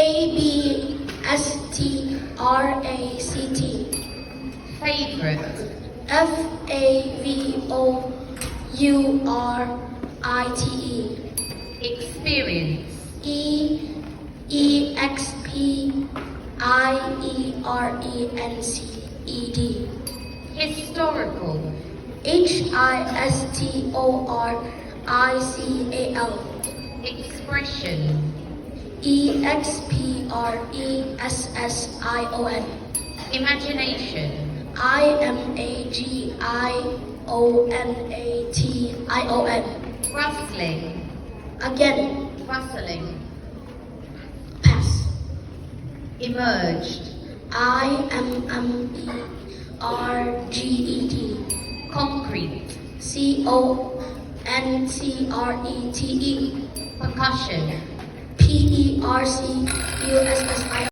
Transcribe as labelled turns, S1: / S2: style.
S1: Abstract.
S2: Favorite.
S1: Favorite.
S2: Experience.
S1: Experienced.
S2: Historical.
S1: Historical.
S2: Expression.
S1: Expression.
S2: Imagination.
S1: Imagination.
S2: Rustling.
S1: Again,
S2: Rustling.
S1: pass.
S2: Emerged.
S1: Immerged.
S2: Concrete.
S1: Concrete.
S2: Percussion.
S1: Percussion.